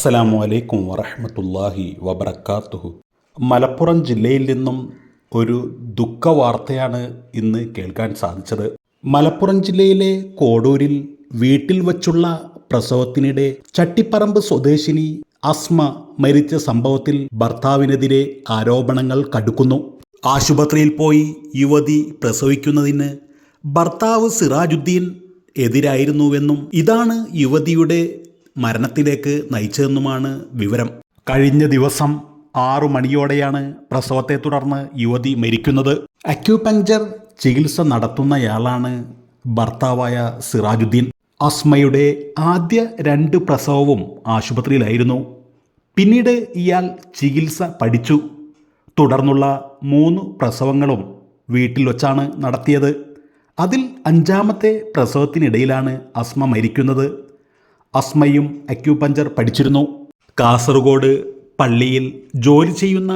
അസ്സലാമു അലൈക്കും വറഹ്മത്തുള്ളാഹി വബറകാതുഹു. മലപ്പുറം ജില്ലയിൽ നിന്നും ഒരു ദുഃഖവാർത്തയാണ് ഇന്ന് കേൾക്കാൻ സാധിച്ചത്. മലപ്പുറം ജില്ലയിലെ കോഡൂരിൽ വീട്ടിൽ വച്ചുള്ള പ്രസവത്തിനിടെ ചട്ടിപ്പറമ്പ് സ്വദേശിനി അസ്മ മരിച്ച സംഭവത്തിൽ ഭർത്താവിനെതിരെ ആരോപണങ്ങൾ കടുക്കുന്നു. ആശുപത്രിയിൽ പോയി യുവതി പ്രസവിക്കുന്നതിന് ഭർത്താവ് സിറാജുദ്ദീൻ എതിരായിരുന്നുവെന്നും ഇതാണ് യുവതിയുടെ മരണത്തിലേക്ക് നയിച്ചതെന്നുമാണ് വിവരം. കഴിഞ്ഞ ദിവസം 6 മണിയോടെയാണ് പ്രസവത്തെ തുടർന്ന് യുവതി മരിക്കുന്നത്. അക്യൂപങ്ചർ ചികിത്സ നടത്തുന്നയാളാണ് ഭർത്താവായ സിറാജുദ്ദീൻ. അസ്മയുടെ ആദ്യ 2 പ്രസവവും ആശുപത്രിയിലായിരുന്നു. പിന്നീട് ഇയാൾ ചികിത്സ പഠിച്ചു. തുടർന്നുള്ള 3 പ്രസവങ്ങളും വീട്ടിൽ വച്ചാണ് നടത്തിയത്. അതിൽ 5ാമത്തെ പ്രസവത്തിനിടയിലാണ് അസ്മ മരിക്കുന്നത്. അസ്മയും അക്യൂപഞ്ചർ പഠിച്ചിരുന്നു. കാസർഗോഡ് പള്ളിയിൽ ജോലി ചെയ്യുന്ന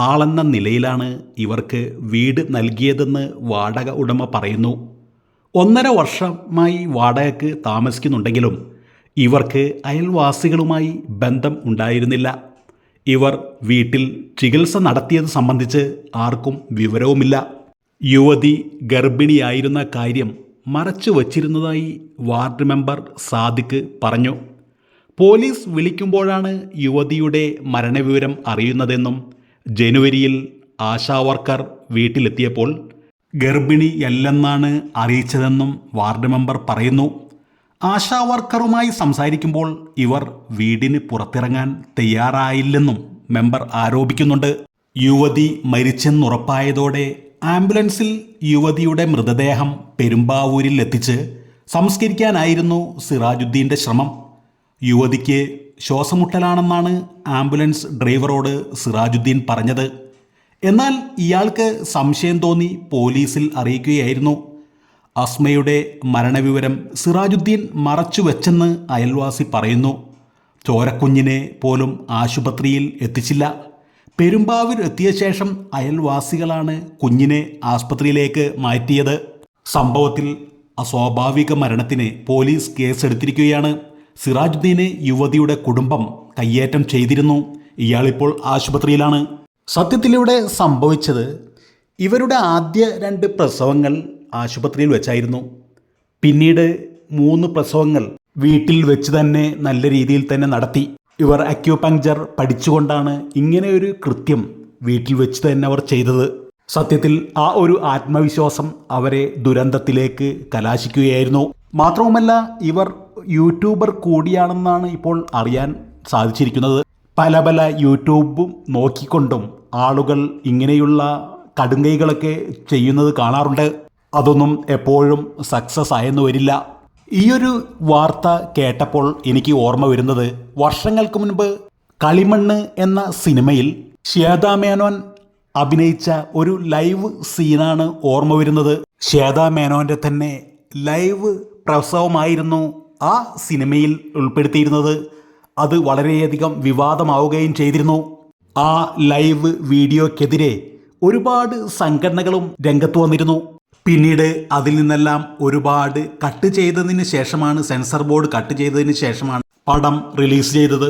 ആളെന്ന നിലയിലാണ് ഇവർക്ക് വീട് നൽകിയതെന്ന് വാടക ഉടമ പറയുന്നു. 1.5 വർഷമായി വാടകയ്ക്ക് താമസിക്കുന്നുണ്ടെങ്കിലും ഇവർക്ക് അയൽവാസികളുമായി ബന്ധം ഉണ്ടായിരുന്നില്ല. ഇവർ വീട്ടിൽ ചികിത്സ നടത്തിയത് സംബന്ധിച്ച് ആർക്കും വിവരവുമില്ല. യുവതി ഗർഭിണിയായിരുന്ന കാര്യം മറച്ചു വച്ചിരുന്നതായി വാർഡ് മെമ്പർ സാദിഖ് പറഞ്ഞു. പോലീസ് വിളിക്കുമ്പോഴാണ് യുവതിയുടെ മരണവിവരം അറിയുന്നതെന്നും ജനുവരിയിൽ ആശാവർക്കർ വീട്ടിലെത്തിയപ്പോൾ ഗർഭിണിയല്ലെന്നാണ് അറിയിച്ചതെന്നും വാർഡ് മെമ്പർ പറയുന്നു. ആശാവർക്കറുമായി സംസാരിക്കുമ്പോൾ ഇവർ വീടിന് പുറത്തിറങ്ങാൻ തയ്യാറായില്ലെന്നും മെമ്പർ ആരോപിക്കുന്നുണ്ട്. യുവതി മരിച്ചെന്നുറപ്പായതോടെ ആംബുലൻസിൽ യുവതിയുടെ മൃതദേഹം പെരുമ്പാവൂരിൽ എത്തിച്ച് സംസ്കരിക്കാനായിരുന്നു സിറാജുദ്ദീൻ്റെ ശ്രമം. യുവതിക്ക് ശ്വാസമുട്ടലാണെന്നാണ് ആംബുലൻസ് ഡ്രൈവറോട് സിറാജുദ്ദീൻ പറഞ്ഞത്. എന്നാൽ ഇയാൾക്ക് സംശയം തോന്നി പോലീസിൽ അറിയിക്കുകയായിരുന്നു. അസ്മയുടെ മരണവിവരം സിറാജുദ്ദീൻ മറച്ചുവെച്ചെന്ന് അയൽവാസി പറയുന്നു. ചോരക്കുഞ്ഞിനെ പോലും ആശുപത്രിയിൽ എത്തിച്ചില്ല. പെരുമ്പാവൂർ എത്തിയ ശേഷം അയൽവാസികളാണ് കുഞ്ഞിനെ ആസ്പത്രിയിലേക്ക് മാറ്റിയത്. സംഭവത്തിൽ അസ്വാഭാവിക മരണത്തിന് പോലീസ് കേസെടുത്തിരിക്കുകയാണ്. സിറാജുദ്ദീനെ യുവതിയുടെ കുടുംബം കയ്യേറ്റം ചെയ്തിരുന്നു. ഇയാളിപ്പോൾ ആശുപത്രിയിലാണ്. സത്യത്തിലൂടെ സംഭവിച്ചത് ഇവരുടെ ആദ്യ 2 പ്രസവങ്ങൾ ആശുപത്രിയിൽ വെച്ചായിരുന്നു. പിന്നീട് 3 പ്രസവങ്ങൾ വീട്ടിൽ വെച്ച് തന്നെ നല്ല രീതിയിൽ തന്നെ നടത്തി. ഇവർ അക്യൂപങ്ചർ പഠിച്ചുകൊണ്ടാണ് ഇങ്ങനെ ഒരു കൃത്യം വീട്ടിൽ വെച്ച് തന്നെ അവർ ചെയ്തത്. സത്യത്തിൽ ആ ഒരു ആത്മവിശ്വാസം അവരെ ദുരന്തത്തിലേക്ക് കലാശിക്കുകയായിരുന്നു. മാത്രവുമല്ല ഇവർ യൂട്യൂബർ കൂടിയാണെന്നാണ് ഇപ്പോൾ അറിയാൻ സാധിച്ചിരിക്കുന്നത്. പല യൂട്യൂബും നോക്കിക്കൊണ്ടും ആളുകൾ ഇങ്ങനെയുള്ള കടുങ്കൈകളൊക്കെ ചെയ്യുന്നത് കാണാറുണ്ട്. അതൊന്നും എപ്പോഴും സക്സസ് ആയെന്ന് വരില്ല. ഈയൊരു വാർത്ത കേട്ടപ്പോൾ എനിക്ക് ഓർമ്മ വരുന്നത് വർഷങ്ങൾക്ക് മുൻപ് കളിമണ്ണ് എന്ന സിനിമയിൽ ശ്വേതാ മേനോൻ അഭിനയിച്ച ഒരു ലൈവ് സീനാണ് ഓർമ്മ വരുന്നത്. ശ്വേതാ മേനോൻ്റെ തന്നെ ലൈവ് പ്രസവമായിരുന്നു ആ സിനിമയിൽ ഉൾപ്പെടുത്തിയിരുന്നത്. അത് വളരെയധികം വിവാദമാവുകയും ചെയ്തിരുന്നു. ആ ലൈവ് വീഡിയോക്കെതിരെ ഒരുപാട് സംഘടനകളും രംഗത്ത് വന്നിരുന്നു. പിന്നീട് അതിൽ നിന്നെല്ലാം ഒരുപാട് കട്ട് ചെയ്തതിന് ശേഷമാണ്, സെൻസർ ബോർഡ് കട്ട് ചെയ്തതിന് ശേഷമാണ് പടം റിലീസ് ചെയ്തത്.